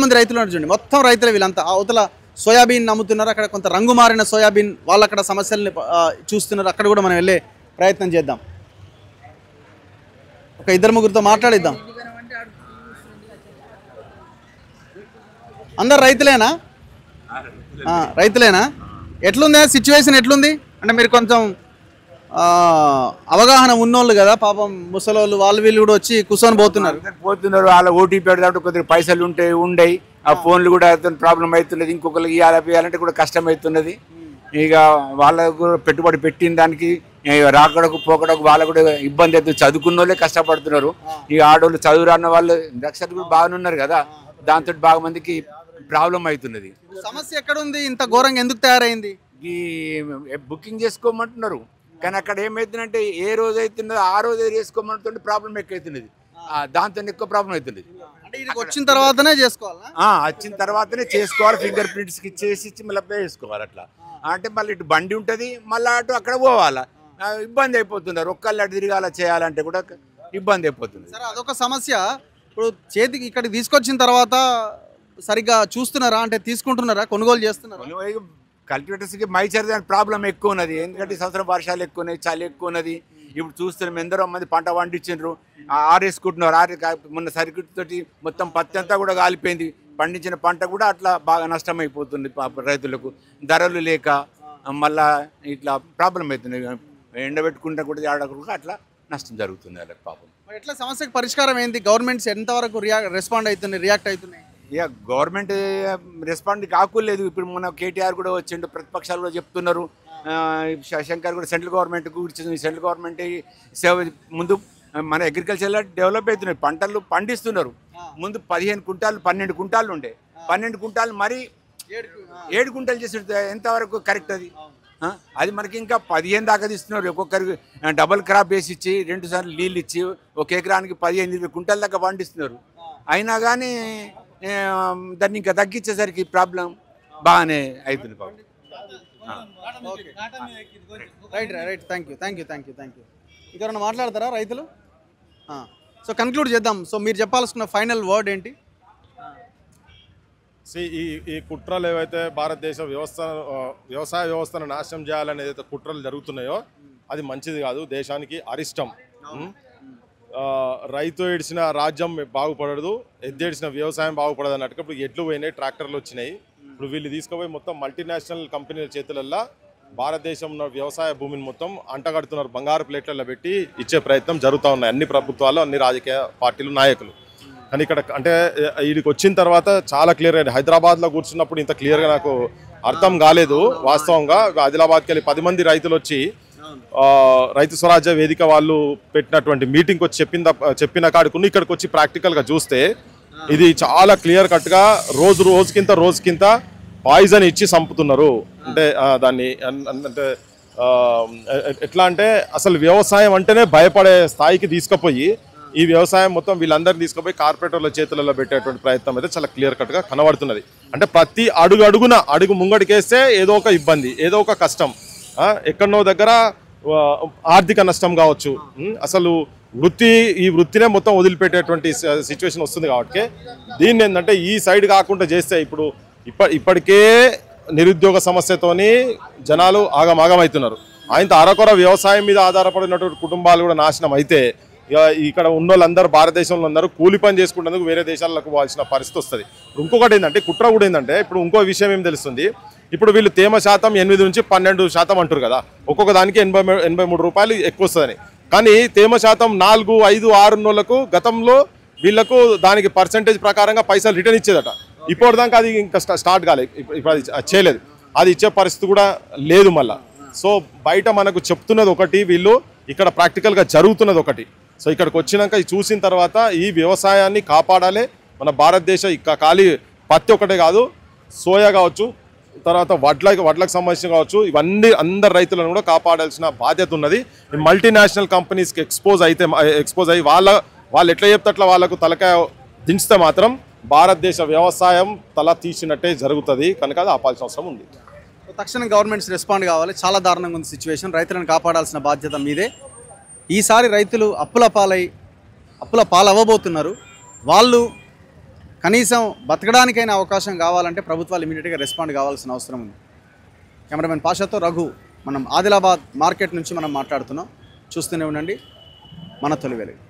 మంది రైతులు ఉన్నారు చూడండి, మొత్తం రైతులు వీళ్ళంతా. అవతల సోయాబీన్ అమ్ముతున్నారు, అక్కడ కొంత రంగు మారిన సోయాబీన్ వాళ్ళు అక్కడ సమస్యల్ని చూస్తున్నారు. అక్కడ కూడా మనం వెళ్ళే ప్రయత్నం చేద్దాం, ఒక ఇద్దరు ముగ్గురితో మాట్లాడిద్దాం. అందరు రైతులేనా? రైతులేనా? ఎట్లుంది సిచ్యువేషన్, ఎట్లుంది అంటే మీరు కొంచెం అవగాహన ఉన్నోళ్ళు కదా, పాపం ముసలోళ్ళు వాళ్ళు వీళ్ళు కూడా వచ్చి కూర్చొని పోతున్నారు. వాళ్ళ ఓటీపీ పెడతాడు, కొద్దిగా పైసలు ఉండయి, ఆ ఫోన్లు కూడా ప్రాబ్లం అవుతున్నది, ఇంకొకరికి ఇవ్వాలంటే కూడా కష్టం అవుతున్నది. ఇక వాళ్ళకు కూడా పెట్టుబడి పెట్టిన దానికి రాకడకు పోకడకు వాళ్ళకు కూడా ఇబ్బంది అవుతుంది. చదువుకున్న వాళ్ళే కష్టపడుతున్నారు. ఈ ఆడవాళ్ళు చదువు రాన్న వాళ్ళు రక్షణ కూడా బాగానే ఉన్నారు కదా, దాంతో బాగా మందికి ప్రాబ్లం అవుతున్నది. సమస్య ఎక్కడ ఉంది? ఇంత ఘోరంగా ఎందుకు తయారైంది? ఈ బుకింగ్ చేసుకోమంటున్నారు, కానీ అక్కడ ఏమవుతుందంటే ఏ రోజు అవుతున్నదో ఆ రోజు చేసుకోమంటుంటే ప్రాబ్లం ఎక్కువవుతున్నది, దాంతో ఎక్కువ ప్రాబ్లం అవుతుంది. వచ్చిన తర్వాతనే చేసుకోవాలి, వచ్చిన తర్వాతనే చేసుకోవాలి, ఫింగర్ ప్రింట్స్కి ఇచ్చి మళ్ళీ అప్లై చేసుకోవాలి. అట్లా అంటే మళ్ళీ ఇటు బండి ఉంటుంది, మళ్ళీ అటు అక్కడ పోవాలా, ఇబ్బంది అయిపోతున్నారు. ఒక్కళ్ళు అటు తిరగాల చేయాలంటే కూడా ఇబ్బంది అయిపోతుంది. సరే, అదొక సమస్య. ఇప్పుడు చేతికి ఇక్కడికి తీసుకొచ్చిన తర్వాత సరిగ్గా చూస్తున్నారా, అంటే తీసుకుంటున్నారా, కొనుగోలు చేస్తున్నారా? కల్టివేటర్స్కి మైచర్ ప్రాబ్లం ఎక్కువ ఉన్నది, ఎందుకంటే ఈ సంవత్సరం వర్షాలు ఎక్కువ ఉన్నాయి, చలి ఎక్కువ ఉన్నది. ఇప్పుడు చూస్తున్నాం ఎందరో మంది పంట పండించారు, ఆరేసుకుంటున్నారు. మొన్న సర్క్యూట్ తోటి మొత్తం పత్తి అంతా కూడా కాలిపోయింది, పండించిన పంట కూడా అట్లా బాగా నష్టం అయిపోతుంది రైతులకు. ధరలు లేక మళ్ళా ఇట్లా ప్రాబ్లం అవుతుంది, ఎండబెట్టుకుంటే కూడా ఆడకుండా అట్లా నష్టం జరుగుతుంది వాళ్ళకి పాపం. ఎట్లా సమస్యకు పరిష్కారం ఏంటి? గవర్నమెంట్స్ ఎంతవరకు రెస్పాండ్ అవుతున్నాయి, రియాక్ట్ అవుతున్నాయి? ఇక గవర్నమెంట్ రెస్పాండ్ కాకూడలేదు. ఇప్పుడు మన కేటీఆర్ కూడా వచ్చిండు, ప్రతిపక్షాలు కూడా చెప్తున్నారు, శంకర్ కూడా సెంట్రల్ గవర్నమెంట్ కూర్చుంది. సెంట్రల్ గవర్నమెంట్ సేవ ముందు మన అగ్రికల్చర్లో డెవలప్ అవుతున్నాయి, పంటలు పండిస్తున్నారు. ముందు 15 కుంటాలు 12 కుంటాలు ఉండే, 12 కుంటాలు మరి 7 కుంటాలు చేసి ఎంతవరకు కరెక్ట్ అది? అది మనకి ఇంకా 15 దాకా తీస్తున్నారు. ఒక్కొక్కరికి డబల్ క్రాప్ వేసి ఇచ్చి 2 సార్లు నీళ్ళు ఇచ్చి ఒక ఎకరానికి 15-20 కుంటాల దాకా పండిస్తున్నారు. అయినా కానీ దాన్ని ఇంకా తగ్గించేసరికి ప్రాబ్లం బాగానే అవుతుంది. Right, thank you. ఇంకెవరైనా మాట్లాడతారా రైతులు? సో కన్క్లూడ్ చేద్దాం. సో మీరు చెప్పాల్సిన ఫైనల్ వర్డ్ ఏంటి? ఈ కుట్రలు ఏవైతే భారతదేశ వ్యవసాయ వ్యవస్థను నాశనం చేయాలని ఏదైతే కుట్రలు జరుగుతున్నాయో అది మంచిది కాదు, దేశానికి అరిష్టం. రైతు ఏడిచిన రాజ్యం బాగుపడదు, ఎద్దేడిచిన వ్యవసాయం బాగుపడదు అన్నట్టుగా ఇప్పుడు ఎడ్లు పోయినాయి, ట్రాక్టర్లు వచ్చినాయి. ఇప్పుడు వీళ్ళు తీసుకుపోయి మొత్తం మల్టీనేషనల్ కంపెనీల చేతులల్లో భారతదేశంలో వ్యవసాయ భూమిని మొత్తం అంటగడుతున్నారు, బంగారు ప్లేట్లలో పెట్టి ఇచ్చే ప్రయత్నం జరుగుతూ ఉన్నాయి అన్ని ప్రభుత్వాలు, అన్ని రాజకీయ పార్టీలు, నాయకులు. కానీ ఇక్కడ అంటే వీడికి వచ్చిన తర్వాత చాలా క్లియర్ అయింది. హైదరాబాద్లో కూర్చున్నప్పుడు ఇంత క్లియర్గా నాకు అర్థం కాలేదు. వాస్తవంగా ఆదిలాబాద్కి వెళ్ళి 10 మంది రైతులు వచ్చి రైతు స్వరాజ్య వేదిక వాళ్ళు పెట్టినటువంటి మీటింగ్కి వచ్చి చెప్పిన కాడుకుని ఇక్కడికి వచ్చి ప్రాక్టికల్గా చూస్తే ఇది చాలా క్లియర్ కట్గా రోజుకింత పాయిజన్ ఇచ్చి చంపుతున్నారు. అంటే దాన్ని అంటే ఎట్లా అంటే అసలు వ్యవసాయం అంటేనే భయపడే స్థాయికి తీసుకుపోయి ఈ వ్యవసాయం మొత్తం వీళ్ళందరినీ తీసుకుపోయి కార్పొరేటర్ల చేతులలో పెట్టేటువంటి ప్రయత్నం అయితే చాలా క్లియర్ కట్గా కనబడుతున్నది. అంటే ప్రతి అడుగు ముంగడికేస్తే ఏదో ఒక ఇబ్బంది, ఏదో ఒక కష్టం, ఎక్కడనో దగ్గర ఆర్థిక నష్టం కావచ్చు. అసలు ఈ వృత్తినే మొత్తం వదిలిపెట్టేటువంటి సిచ్యువేషన్ వస్తుంది. కాబట్టి దీన్ని ఏంటంటే ఈ సైడ్ కాకుండా చేస్తే ఇప్పటికే నిరుద్యోగ సమస్యతోని జనాలు ఆగమవుతున్నారు. ఆయనతో అరకొర వ్యవసాయం మీద ఆధారపడినటువంటి కుటుంబాలు కూడా నాశనం అయితే ఇక్కడ ఉన్న వాళ్ళందరూ భారతదేశంలో అందరూ కూలి పని చేసుకునేందుకు వేరే దేశాలకు పోవాల్సిన పరిస్థితి వస్తుంది. ఇంకొకటి ఏంటంటే కుట్ర కూడా ఏంటంటే ఇప్పుడు ఇంకో విషయం ఏం తెలుస్తుంది, ఇప్పుడు వీళ్ళు తేమ శాతం 8 నుంచి 12% అంటారు కదా, ఒక్కొక్క దానికి 83 రూపాయలు ఎక్కువ వస్తుందని. కానీ తేమ శాతం 4, 5, 6 నెలలకు గతంలో వీళ్లకు దానికి పర్సంటేజ్ ప్రకారంగా పైసలు రిటర్న్ ఇచ్చేదట. ఇప్పటిదాకా అది ఇంకా స్టార్ట్ కాలేదు, ఇప్పుడు అది చేయలేదు, అది ఇచ్చే పరిస్థితి కూడా లేదు మళ్ళా. సో బయట మనకు చెప్తున్నది ఒకటి, వీళ్ళు ఇక్కడ ప్రాక్టికల్గా జరుగుతున్నది ఒకటి. సో ఇక్కడికి వచ్చినాక చూసిన తర్వాత ఈ వ్యవసాయాన్ని కాపాడాలి. మన భారతదేశ ఖాళీ పత్తి ఒకటే కాదు, సోయా కావచ్చు, తర్వాత వడ్లకు సంబంధించిన కావచ్చు, ఇవన్నీ అందరు రైతులను కూడా కాపాడాల్సిన బాధ్యత ఉన్నది. మల్టీనేషనల్ కంపెనీస్కి ఎక్స్పోజ్ అయ్యి వాళ్ళు ఎట్లా చెప్తే అట్లా వాళ్ళకు తలకాయ దించితే మాత్రం భారతదేశ వ్యవసాయం తల తీసినట్టే జరుగుతుంది. కనుక అది ఆపాల్సిన అవసరం ఉంది. తక్షణం గవర్నమెంట్స్ రెస్పాండ్ కావాలి. చాలా దారుణంగా ఉంది సిచ్యువేషన్. రైతులను కాపాడాల్సిన బాధ్యత మీదే. ఈసారి రైతులు అప్పుల పాలవ్వబోతున్నారు. వాళ్ళు కనీసం బతకడానికైనా అవకాశం కావాలంటే ప్రభుత్వాలు ఇమీడియట్గా రెస్పాండ్ కావాల్సిన అవసరం ఉంది. కెమెరామెన్ పాషాతో రఘు, మనం ఆదిలాబాద్ మార్కెట్ నుంచి మనం మాట్లాడుతున్నాం. చూస్తూనే ఉండండి మన తొలి వెలుగు.